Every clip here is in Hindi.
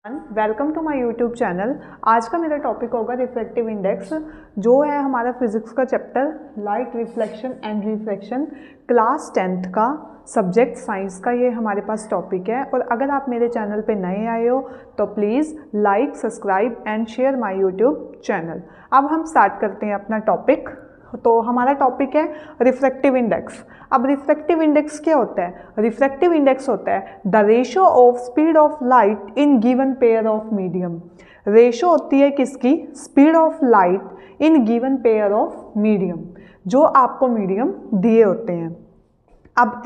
Welcome to my YouTube channel. आज का मेरा टॉपिक होगा रिफ्रैक्टिव इंडेक्स, जो है हमारा फिजिक्स का chapter light reflection and refraction, class 10th का सब्जेक्ट साइंस का ये हमारे पास टॉपिक है। और अगर आप मेरे चैनल पे नए आए हो तो please like, subscribe and share my YouTube channel. अब हम स्टार्ट करते हैं अपना टॉपिक। तो हमारा टॉपिक है रिफ्रैक्टिव इंडेक्स। अब रिफ्रैक्टिव इंडेक्स क्या होता है? रिफ्रैक्टिव इंडेक्स होता है the ratio of speed of light in given pair of medium. Ratio होती है किसकी? Speed of light in given pair of medium, जो आपको मीडियम दिए होते हैं। अब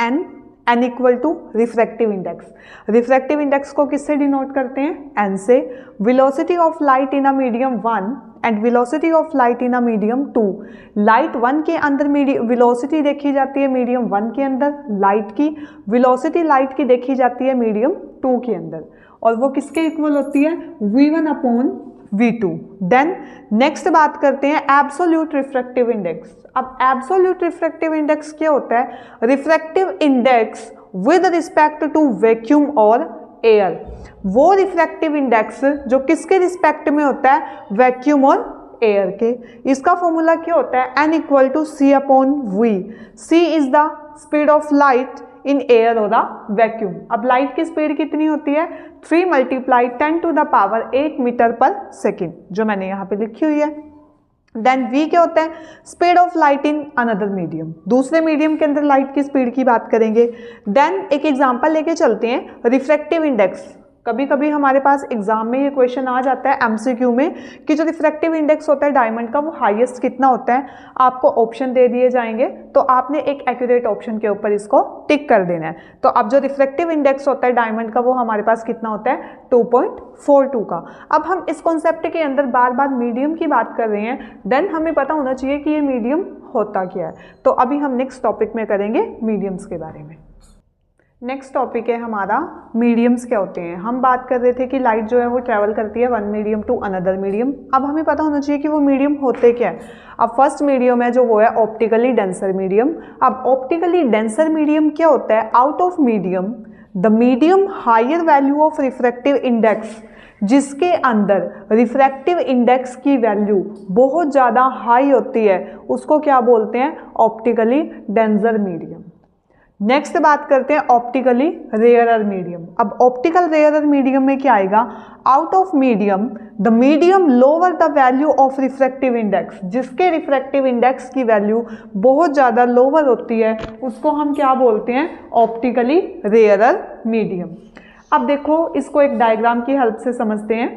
n equal to refractive index. Refractive index को किससे डिनोट करते हैं? n से। Velocity of light in a medium 1 and velocity of light in a medium 2। Light 1 के अंदर वेलोसिटी देखी जाती है मीडियम 1 के अंदर, लाइट की वेलोसिटी लाइट की देखी जाती है मीडियम 2 के अंदर, और वो किसके इक्वल होती है? v1 upon v2। Then next बात करते हैं एब्सोल्यूट रिफ्रैक्टिव इंडेक्स। अब एब्सोल्यूट रिफ्रैक्टिव इंडेक्स क्या होता है? Refractive index with respect to vacuum और एयर। वो रिफ्रैक्टिव इंडेक्स जो किसके रिस्पेक्ट में होता है? वैक्यूम और एयर के। इसका फॉर्मूला क्या होता है? n equal to C upon V. C is the speed of light in air और द वैक्यूम। अब लाइट की स्पीड कितनी होती है? 3 multiply 10 to the power 8 metre पर सेकेंड, जो मैंने यहाँ पे लिखी हुई है। देन v क्या होता है? Speed of light in another medium. दूसरे मीडियम के अंदर लाइट की स्पीड की बात करेंगे। देन एक एग्जांपल लेके चलते हैं रिफ्रैक्टिव इंडेक्स। कभी कभी हमारे पास एग्जाम में ये क्वेश्चन आ जाता है एमसीक्यू में कि जो रिफ्रैक्टिव इंडेक्स होता है डायमंड का, वो हाईएस्ट कितना होता है? आपको ऑप्शन दे दिए जाएंगे, तो आपने एक एक्यूरेट ऑप्शन के ऊपर इसको टिक कर देना है। तो अब जो रिफ्रैक्टिव इंडेक्स होता है डायमंड का, वो हमारे पास कितना होता है? 2.42 का। अब हम इस कॉन्सेप्ट के अंदर बार बार मीडियम की बात कर रहे हैं, देन हमें पता होना चाहिए कि ये मीडियम होता क्या है। तो अभी हम नेक्स्ट टॉपिक में करेंगे मीडियम्स के बारे में। नेक्स्ट टॉपिक है हमारा मीडियम्स क्या होते हैं। हम बात कर रहे थे कि लाइट जो है वो ट्रैवल करती है one medium to another medium. अब हमें पता होना चाहिए कि वो मीडियम होते क्या है। अब फर्स्ट मीडियम है जो वो है ऑप्टिकली डेंसर मीडियम। अब ऑप्टिकली डेंसर मीडियम क्या होता है? Out of medium the medium higher value of refractive index, जिसके अंदर रिफ्रैक्टिव इंडेक्स की वैल्यू बहुत ज़्यादा हाई होती है, उसको क्या बोलते हैं? Optically denser medium. नेक्स्ट बात करते हैं ऑप्टिकली रेयरर मीडियम। अब ऑप्टिकल रेयरर मीडियम में क्या आएगा? Out of medium the medium lower the value of refractive index, जिसके रिफ्रैक्टिव इंडेक्स की वैल्यू बहुत ज़्यादा लोअर होती है, उसको हम क्या बोलते हैं? Optically rarer medium. अब देखो, इसको एक डायग्राम की हेल्प से समझते हैं।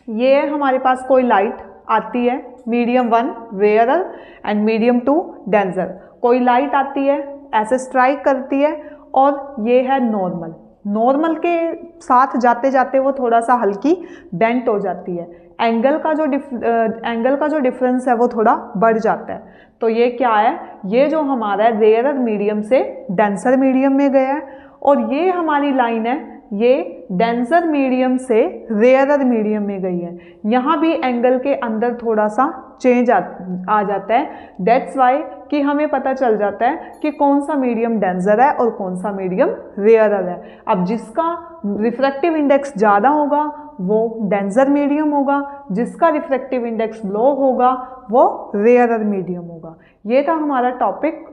ये हमारे पास कोई लाइट आती है, medium 1 rarer and medium 2 denser. कोई लाइट आती है, ऐसे स्ट्राइक करती है, और ये है नॉर्मल। नॉर्मल के साथ जाते जाते वो थोड़ा सा हल्की बेंट हो जाती है। एंगल का जो डिफरेंस है वो थोड़ा बढ़ जाता है। तो ये क्या है? ये जो हमारा रेयरर मीडियम से डेंसर मीडियम में गया है, और ये हमारी लाइन है, ये डेंसर मीडियम से रेयरर मीडियम में गई है। यहाँ भी एंगल के अंदर थोड़ा सा चेंज आ जाता है। दैट्स वाई कि हमें पता चल जाता है कि कौन सा मीडियम डेंसर है और कौन सा मीडियम रेयरर है। अब जिसका रिफ्रैक्टिव इंडेक्स ज़्यादा होगा वो डेंसर मीडियम होगा, जिसका रिफ्रैक्टिव इंडेक्स लो होगा वो रेयरर मीडियम होगा। ये था हमारा टॉपिक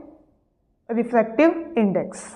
रिफ्रैक्टिव इंडेक्स।